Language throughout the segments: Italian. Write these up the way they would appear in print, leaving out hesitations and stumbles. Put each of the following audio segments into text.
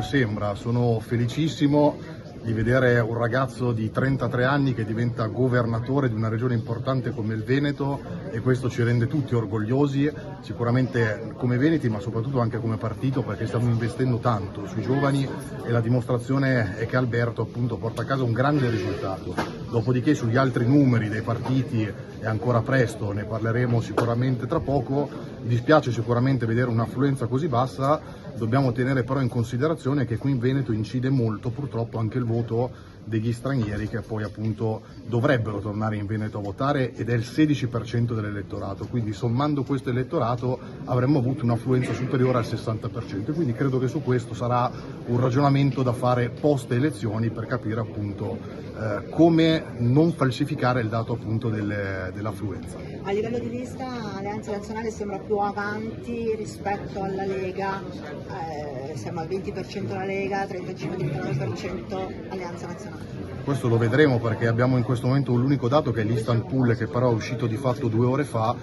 Sembra, sono felicissimo di vedere un ragazzo di 33 anni che diventa governatore di una regione importante come il Veneto, e questo ci rende tutti orgogliosi, sicuramente come veneti ma soprattutto anche come partito, perché stiamo investendo tanto sui giovani e la dimostrazione è che Alberto appunto porta a casa un grande risultato. Dopodiché sugli altri numeri dei partiti è ancora presto, ne parleremo sicuramente tra poco. Mi dispiace sicuramente vedere un'affluenza così bassa, dobbiamo tenere però in considerazione che qui in Veneto incide molto purtroppo anche il voto degli stranieri, che poi appunto dovrebbero tornare in Veneto a votare, ed è il 16% dell'elettorato, quindi sommando questo elettorato avremmo avuto un'affluenza superiore al 60%, quindi credo che su questo sarà un ragionamento da fare post elezioni per capire appunto come non falsificare il dato appunto dell'affluenza. A livello di lista Alleanza Nazionale sembra più avanti rispetto alla Lega, siamo al 20% la Lega, 35-39% Alleanza Nazionale. Questo lo vedremo, perché abbiamo in questo momento l'unico dato che è l'Instant Poll, che però è uscito di fatto 2 ore fa.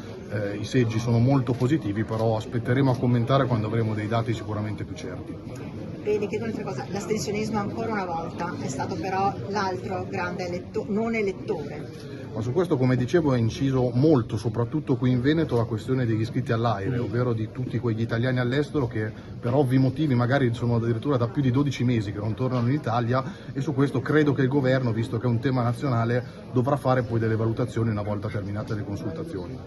I seggi sono molto positivi, però aspetteremo a commentare quando avremo dei dati sicuramente più certi. E le chiedo un'altra cosa, l'astensionismo ancora una volta è stato però l'altro grande non elettore. Ma su questo, come dicevo, è inciso molto, soprattutto qui in Veneto, la questione degli iscritti all'AIRE, ovvero di tutti quegli italiani all'estero che per ovvi motivi magari sono addirittura da più di 12 mesi che non tornano in Italia, e su questo credo che il governo, visto che è un tema nazionale, dovrà fare poi delle valutazioni una volta terminate le consultazioni.